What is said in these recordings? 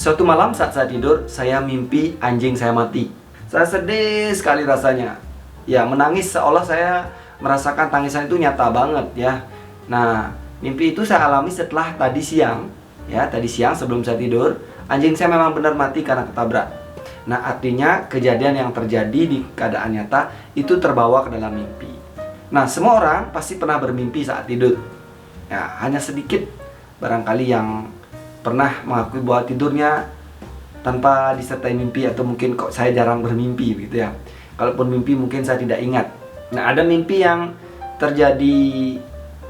Suatu malam saat saya tidur, saya mimpi anjing saya mati. Saya sedih sekali rasanya. Ya, menangis seolah saya merasakan tangisan itu nyata banget ya. Nah, mimpi itu saya alami setelah tadi siang. Ya, tadi siang sebelum saya tidur, anjing saya memang benar mati karena ketabrak. Nah, artinya kejadian yang terjadi di keadaan nyata itu terbawa ke dalam mimpi. Nah, semua orang pasti pernah bermimpi saat tidur. Ya, hanya sedikit barangkali yang pernah mengakui bahwa tidurnya tanpa disertai mimpi, atau mungkin kok saya jarang bermimpi gitu ya. Kalaupun mimpi mungkin saya tidak ingat. Nah, ada mimpi yang terjadi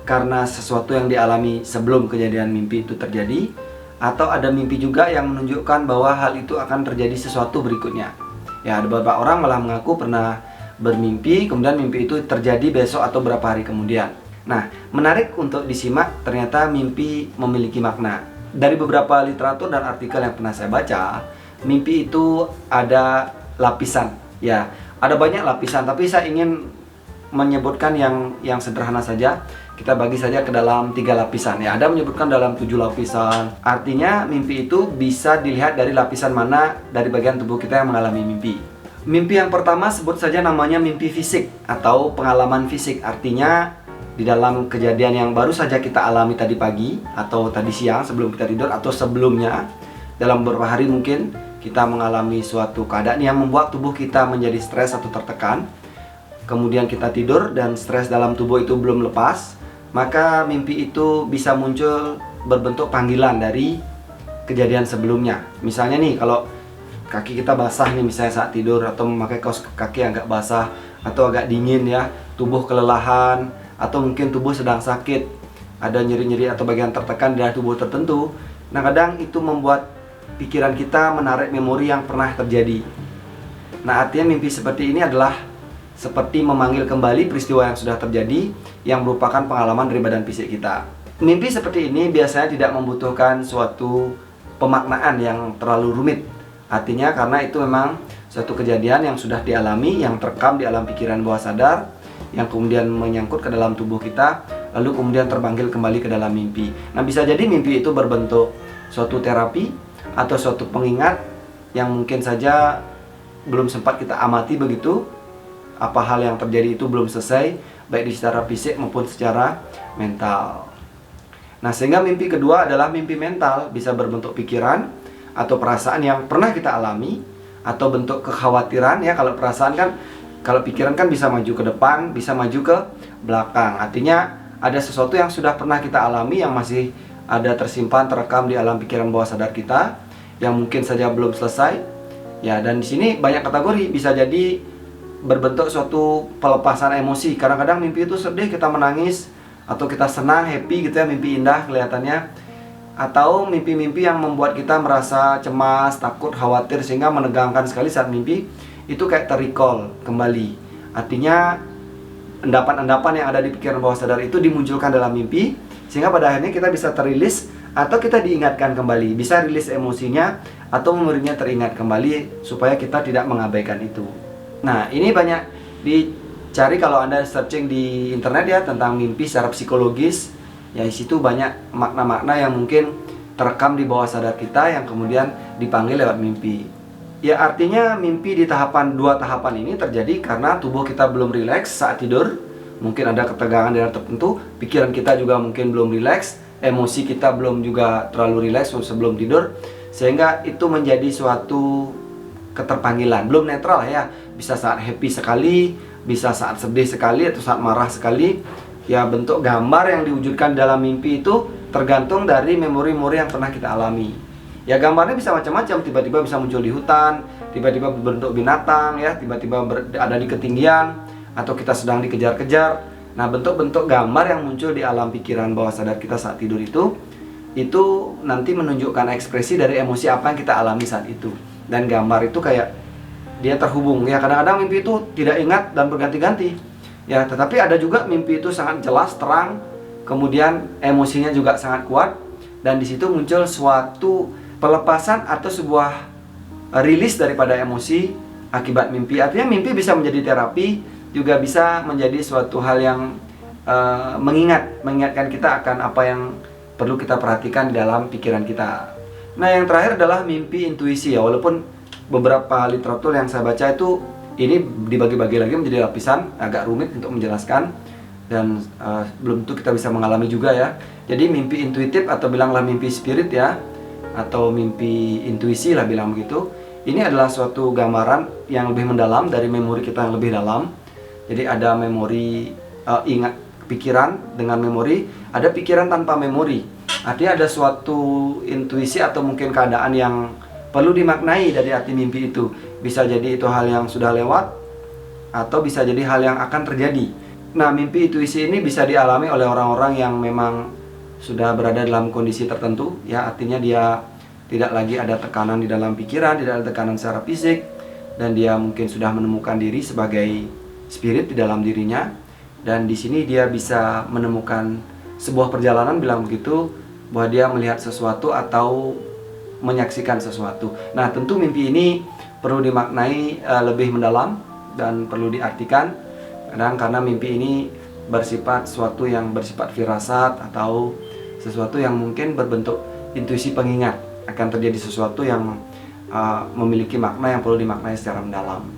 karena sesuatu yang dialami sebelum kejadian mimpi itu terjadi, atau ada mimpi juga yang menunjukkan bahwa hal itu akan terjadi sesuatu berikutnya. Ya, ada beberapa orang malah mengaku pernah bermimpi, kemudian mimpi itu terjadi besok atau beberapa hari kemudian. Nah, menarik untuk disimak, ternyata mimpi memiliki makna. Dari beberapa literatur dan artikel yang pernah saya baca, mimpi itu ada lapisan. Ya, ada banyak lapisan, tapi saya ingin menyebutkan yang sederhana saja. Kita bagi saja ke dalam 3 lapisan. Ya, ada menyebutkan dalam 7 lapisan. Artinya mimpi itu bisa dilihat dari lapisan mana dari bagian tubuh kita yang mengalami mimpi. Mimpi yang pertama sebut saja namanya mimpi fisik atau pengalaman fisik. Artinya di dalam kejadian yang baru saja kita alami tadi pagi atau tadi siang sebelum kita tidur, atau sebelumnya dalam beberapa hari mungkin kita mengalami suatu keadaan yang membuat tubuh kita menjadi stres atau tertekan. Kemudian kita tidur dan stres dalam tubuh itu belum lepas, maka mimpi itu bisa muncul berbentuk panggilan dari kejadian sebelumnya. Misalnya nih, kalau kaki kita basah nih misalnya saat tidur, atau memakai kaos kaki yang agak basah atau agak dingin ya, tubuh kelelahan, atau mungkin tubuh sedang sakit, ada nyeri-nyeri atau bagian tertekan di tubuh tertentu. Nah, kadang itu membuat pikiran kita menarik memori yang pernah terjadi. Nah, artinya mimpi seperti ini adalah seperti memanggil kembali peristiwa yang sudah terjadi, yang merupakan pengalaman dari badan fisik kita. Mimpi seperti ini biasanya tidak membutuhkan suatu pemaknaan yang terlalu rumit. Artinya karena itu memang suatu kejadian yang sudah dialami, yang terekam di alam pikiran bawah sadar, yang kemudian menyangkut ke dalam tubuh kita, lalu kemudian terpanggil kembali ke dalam mimpi. Nah, bisa jadi mimpi itu berbentuk suatu terapi atau suatu pengingat yang mungkin saja belum sempat kita amati begitu, apa hal yang terjadi itu belum selesai, baik di secara fisik maupun secara mental. Nah, sehingga mimpi kedua adalah mimpi mental, bisa berbentuk pikiran atau perasaan yang pernah kita alami, atau bentuk kekhawatiran ya. Kalau perasaan kan, kalau pikiran kan bisa maju ke depan, bisa maju ke belakang. Artinya ada sesuatu yang sudah pernah kita alami, yang masih ada tersimpan, terekam di alam pikiran bawah sadar kita, yang mungkin saja belum selesai. Ya, dan di sini banyak kategori, bisa jadi berbentuk suatu pelepasan emosi. Kadang-kadang mimpi itu sedih, kita menangis, atau kita senang, happy gitu ya, mimpi indah kelihatannya. Atau mimpi-mimpi yang membuat kita merasa cemas, takut, khawatir, sehingga menegangkan sekali saat mimpi itu kayak ter-recall kembali. Artinya endapan-endapan yang ada di pikiran bawah sadar itu dimunculkan dalam mimpi, sehingga pada akhirnya kita bisa terilis atau kita diingatkan kembali, bisa rilis emosinya atau memorinya teringat kembali supaya kita tidak mengabaikan itu. Nah, ini banyak dicari kalau Anda searching di internet ya tentang mimpi secara psikologis. Ya, di situ banyak makna-makna yang mungkin terekam di bawah sadar kita yang kemudian dipanggil lewat mimpi. Ya, artinya mimpi di dua tahapan ini terjadi karena tubuh kita belum rileks saat tidur. Mungkin ada ketegangan daerah tertentu, pikiran kita juga mungkin belum rileks, emosi kita belum juga terlalu rileks sebelum tidur, sehingga itu menjadi suatu keterpanggilan, belum netral ya. Bisa saat happy sekali, bisa saat sedih sekali, atau saat marah sekali. Ya, bentuk gambar yang diwujudkan dalam mimpi itu tergantung dari memori-memori yang pernah kita alami. Ya, gambarnya bisa macam-macam, tiba-tiba bisa muncul di hutan, tiba-tiba berbentuk binatang ya, tiba-tiba ada di ketinggian, atau kita sedang dikejar-kejar. Nah, bentuk-bentuk gambar yang muncul di alam pikiran bawah sadar kita saat tidur itu nanti menunjukkan ekspresi dari emosi apa yang kita alami saat itu. Dan gambar itu kayak dia terhubung ya. Kadang-kadang mimpi itu tidak ingat dan berganti-ganti ya, tetapi ada juga mimpi itu sangat jelas, terang, kemudian emosinya juga sangat kuat, dan di situ muncul suatu pelepasan atau sebuah rilis daripada emosi akibat mimpi. Artinya mimpi bisa menjadi terapi, juga bisa menjadi suatu hal yang mengingatkan kita akan apa yang perlu kita perhatikan di dalam pikiran kita. Nah, yang terakhir adalah mimpi intuisi ya. Walaupun beberapa literatur yang saya baca itu ini dibagi-bagi lagi menjadi lapisan, agak rumit untuk menjelaskan dan belum tentu kita bisa mengalami juga ya. Jadi mimpi intuitif atau bilanglah mimpi spirit ya, atau mimpi intuisi lah bilang begitu. Ini adalah suatu gambaran yang lebih mendalam dari memori kita yang lebih dalam. Jadi ada memori ingat pikiran dengan memori, ada pikiran tanpa memori. Artinya ada suatu intuisi atau mungkin keadaan yang perlu dimaknai dari arti mimpi itu. Bisa jadi itu hal yang sudah lewat atau bisa jadi hal yang akan terjadi. Nah, mimpi intuisi ini bisa dialami oleh orang-orang yang memang sudah berada dalam kondisi tertentu ya, artinya dia tidak lagi ada tekanan di dalam pikiran, tidak ada tekanan secara fisik, dan dia mungkin sudah menemukan diri sebagai spirit di dalam dirinya. Dan di sini dia bisa menemukan sebuah perjalanan, bilang begitu, bahwa dia melihat sesuatu atau menyaksikan sesuatu. Nah, tentu mimpi ini perlu dimaknai lebih mendalam dan perlu diartikan. Kadang karena mimpi ini bersifat sesuatu yang bersifat firasat atau sesuatu yang mungkin berbentuk intuisi pengingat akan terjadi sesuatu yang memiliki makna yang perlu dimaknai secara mendalam.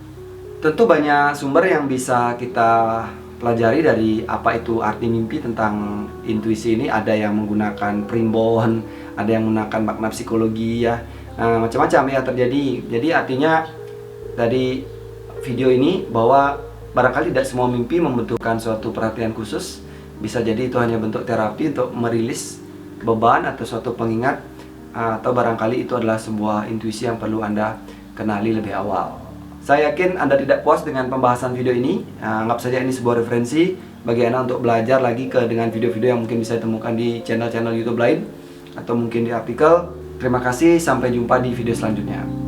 Tentu banyak sumber yang bisa kita pelajari dari apa itu arti mimpi tentang intuisi ini. Ada yang menggunakan primbon, ada yang menggunakan makna psikologi ya. Nah, macam-macam ya terjadi. Jadi artinya dari video ini bahwa barangkali tidak semua mimpi membutuhkan suatu perhatian khusus. Bisa jadi itu hanya bentuk terapi untuk merilis beban atau suatu pengingat, atau barangkali itu adalah sebuah intuisi yang perlu Anda kenali lebih awal. Saya yakin Anda tidak puas dengan pembahasan video ini. Anggap saja ini sebuah referensi bagi Anda untuk belajar lagi dengan video-video yang mungkin bisa ditemukan di channel-channel YouTube lain atau mungkin di artikel. Terima kasih, sampai jumpa di video selanjutnya.